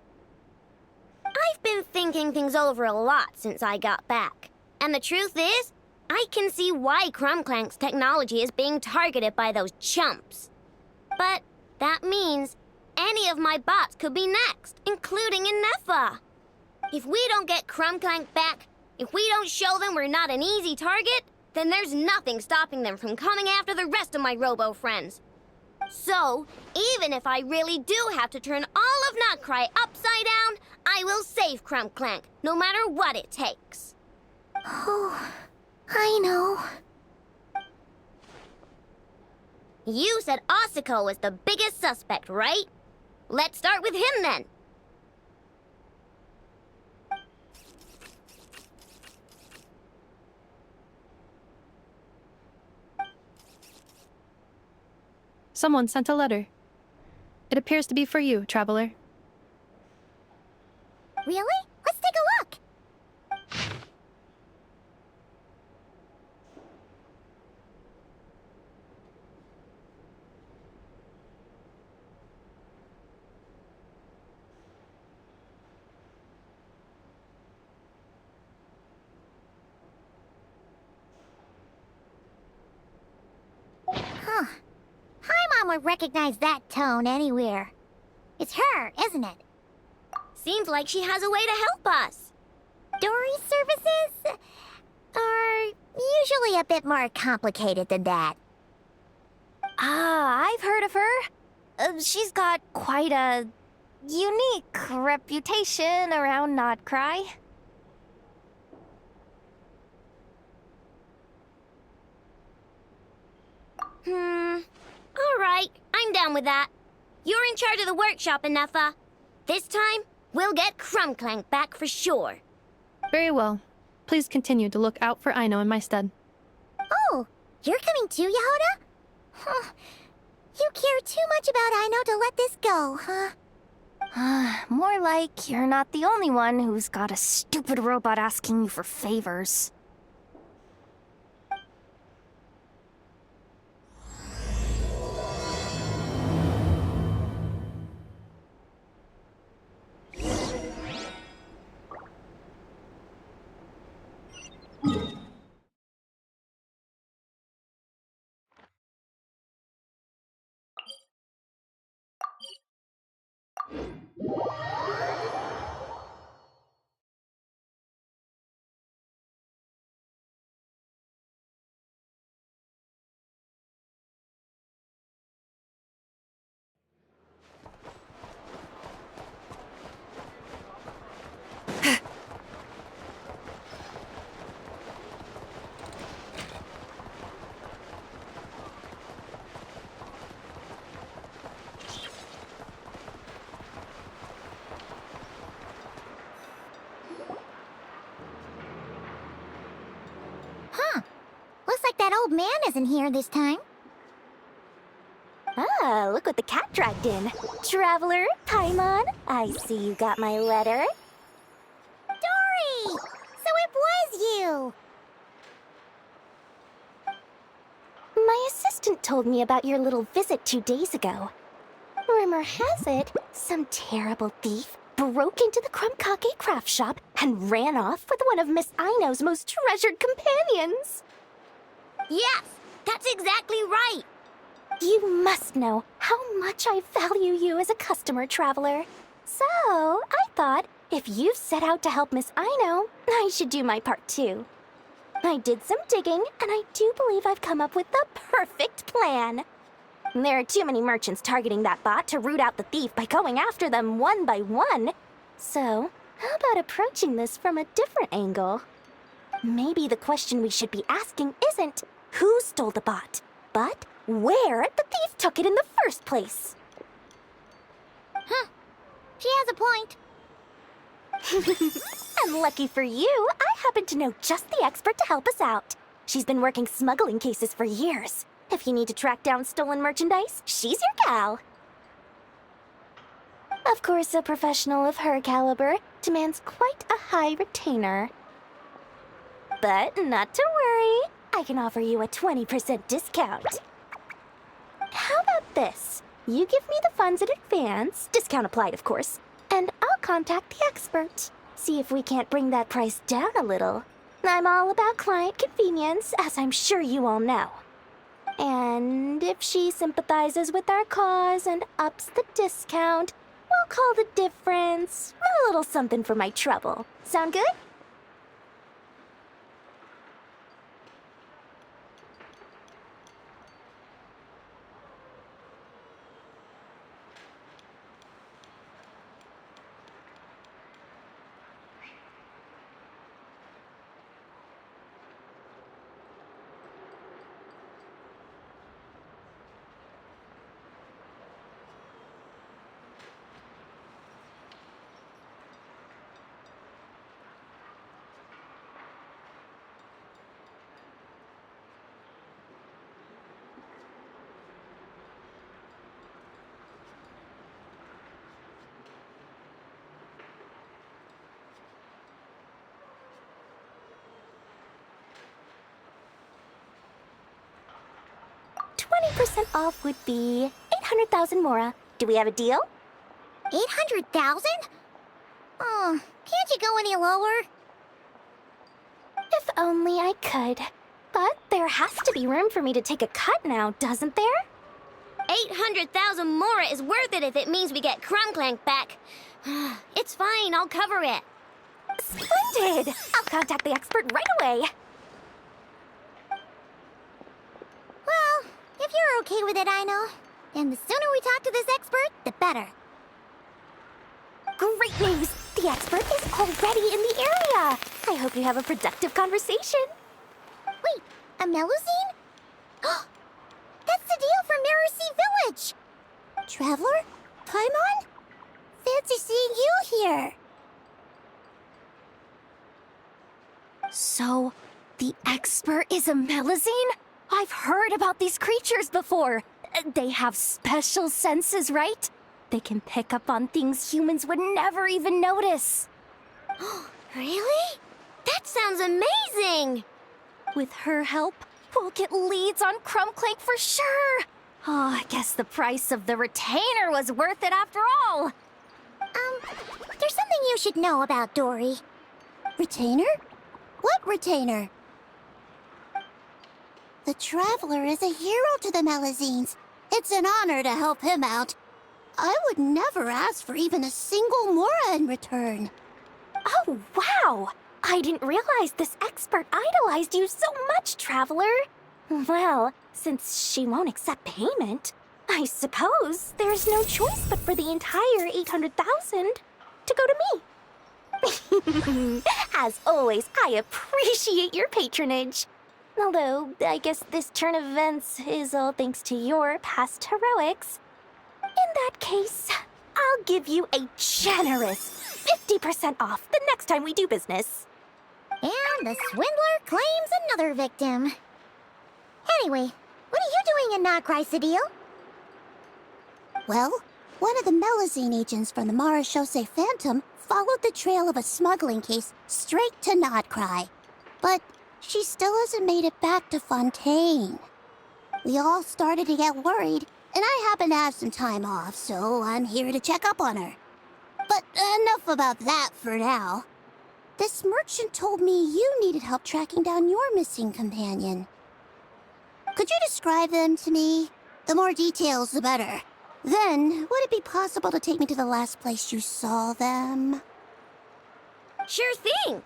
I've been thinking things over a lot since I got back. And the truth is, I can see why Crumclank's technology is being targeted by those chumps. But that means any of my bots could be next, including Inefa. If we don't get Crumclank back, if we don't show them we're not an easy target, then there's nothing stopping them from coming after the rest of my robo friends. So, even if I really do have to turn all of Notcry upside down, I will save Crumclank, no matter what it takes. Oh, I know. You said Asako was the biggest suspect, right? Let's start with him then. Someone sent a letter. It appears to be for you, traveler. Really? Let's take a look. Huh. Paimon would recognize that tone anywhere. It's her, isn't it? Seems like she has a way to help us. Dory services are usually a bit more complicated than that. Ah, I've heard of her. She's got quite a unique reputation around Nodcry. Alright, I'm down with that. You're in charge of the workshop, Inefa. This time, we'll get Crumclank back for sure. Very well. Please continue to look out for Aino in my stead. Oh, you're coming too, Yehoda? Huh. You care too much about Aino to let this go, huh? More like you're not the only one who's got a stupid robot asking you for favors. Huh. Looks like that old man isn't here this time. Ah, look what the cat dragged in. Traveler, Paimon, I see you got my letter. Dory! So it was you! My assistant told me about your little visit 2 days ago. Rumor has it, some terrible thief broke into the Krumkake craft shop and ran off with one of Miss Aino's most treasured companions. Yes, that's exactly right. You must know how much I value you as a customer, Traveler. So, I thought, if you've set out to help Miss Aino, I should do my part too. I did some digging, and I do believe I've come up with the perfect plan. There are too many merchants targeting that bot to root out the thief by going after them one by one. So, how about approaching this from a different angle? Maybe the question we should be asking isn't who stole the bot, but where the thief took it in the first place. Huh. She has a point. And lucky for you, I happen to know just the expert to help us out. She's been working smuggling cases for years. If you need to track down stolen merchandise, she's your gal. Of course, a professional of her caliber demands quite a high retainer. But not to worry, I can offer you a 20% discount. How about this? You give me the funds in advance, discount applied of course, and I'll contact the expert. See if we can't bring that price down a little. I'm all about client convenience, as I'm sure you all know. And if she sympathizes with our cause and ups the discount, we'll call the difference a little something for my trouble. Sound good? %20 off would be 800,000 mora. Do we have a deal? 800,000? Oh, can't you go any lower? If only I could. But there has to be room for me to take a cut now, doesn't there? 800,000 mora is worth it if it means we get Krumklank back. It's fine, I'll cover it. Splendid! I'll contact the expert right away. Well, if you're okay with it, Aino, then the sooner we talk to this expert, the better. Great news! The expert is already in the area! I hope you have a productive conversation. Wait, a Melusine? That's the deal from Mirror Sea Village! Traveler? Paimon? Fancy seeing you here! So, the expert is a Melusine? I've heard about these creatures before. They have special senses, right? They can pick up on things humans would never even notice. Really? That sounds amazing! With her help, we'll get leads on Krumklank for sure. Oh, I guess the price of the retainer was worth it after all. There's something you should know about Dory. Retainer? What retainer? The Traveler is a hero to the Melusines. It's an honor to help him out. I would never ask for even a single mora in return. Oh, wow! I didn't realize this expert idolized you so much, Traveler. Well, since she won't accept payment, I suppose there's no choice but for the entire 800,000 to go to me. As always, I appreciate your patronage. Although, I guess this turn of events is all thanks to your past heroics. In that case, I'll give you a generous 50% off the next time we do business. And the swindler claims another victim. Anyway, what are you doing in Krai, Cedille? Well, one of the Melazine agents from the Marechaussee Phantom followed the trail of a smuggling case straight to Krai. But she still hasn't made it back to Fontaine. We all started to get worried, and I happen to have some time off, so I'm here to check up on her. But enough about that for now. This merchant told me you needed help tracking down your missing companion. Could you describe them to me? The more details, the better. Then, would it be possible to take me to the last place you saw them? Sure thing!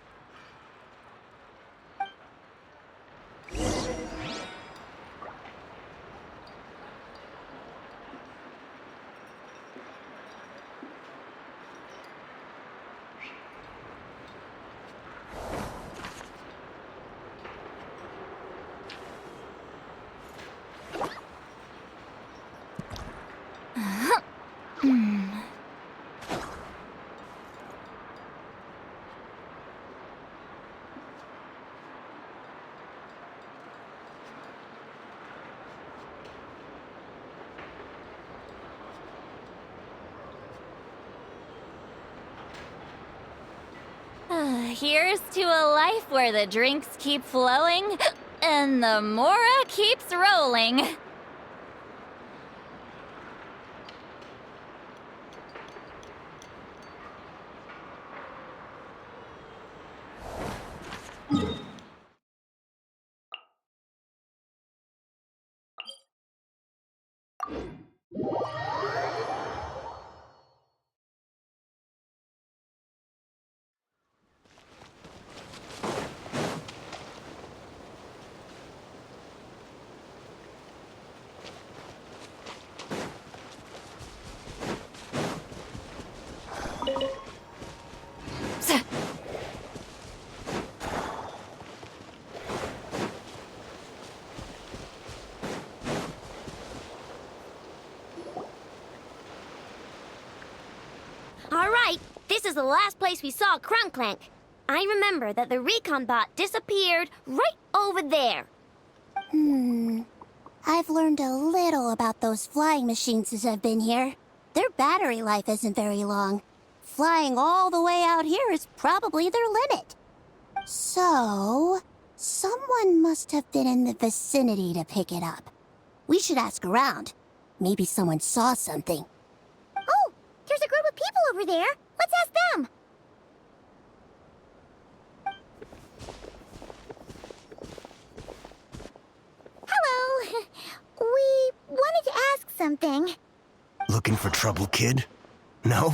Here's to a life where the drinks keep flowing and the Mora keeps rolling. Alright, this is the last place we saw Clank. I remember that the recon bot disappeared right over there. I've learned a little about those flying machines since I've been here. Their battery life isn't very long. Flying all the way out here is probably their limit. So, someone must have been in the vicinity to pick it up. We should ask around. Maybe someone saw something. Oh, there's a group of people over there. Let's ask them. Hello. We wanted to ask something. Looking for trouble, kid? No?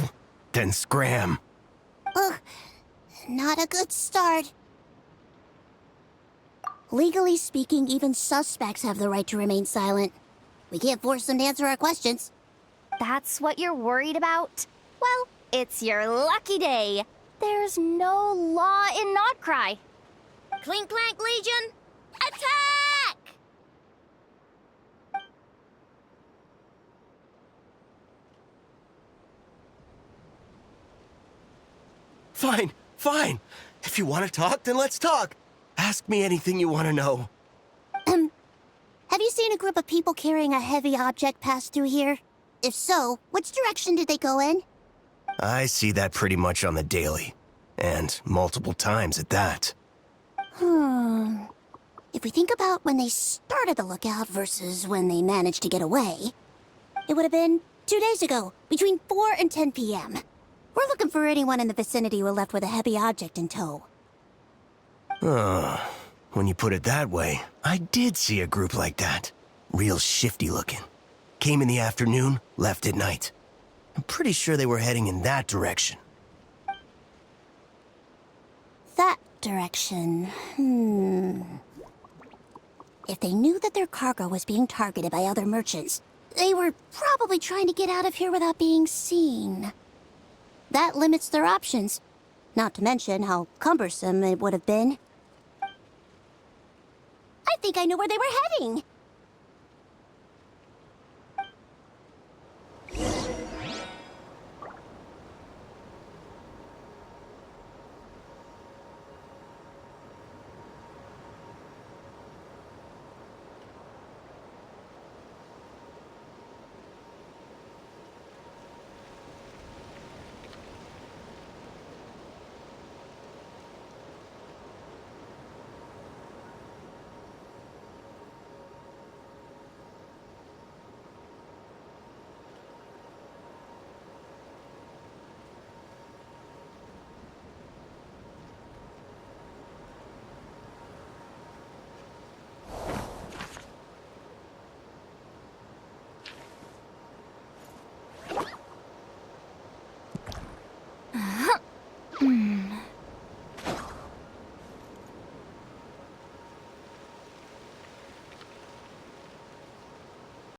Then scram. Ugh, not a good start. Legally speaking, even suspects have the right to remain silent. We can't force them to answer our questions. That's what you're worried about? Well, it's your lucky day. There's no law in Krai. Clink Clank Legion, attack! Fine, fine. If you want to talk, then let's talk. Ask me anything you want to know. Have you seen a group of people carrying a heavy object pass through here? If so, which direction did they go in? I see that pretty much on the daily. And multiple times at that. If we think about when they started the lookout versus when they managed to get away, it would have been 2 days ago, between 4 and 10 p.m. We're looking for anyone in the vicinity who left with a heavy object in tow. When you put it that way, I did see a group like that. Real shifty looking. Came in the afternoon, left at night. I'm pretty sure they were heading in that direction. That direction, If they knew that their cargo was being targeted by other merchants, they were probably trying to get out of here without being seen. That limits their options. Not to mention how cumbersome it would have been. I think I know where they were heading. Hmm.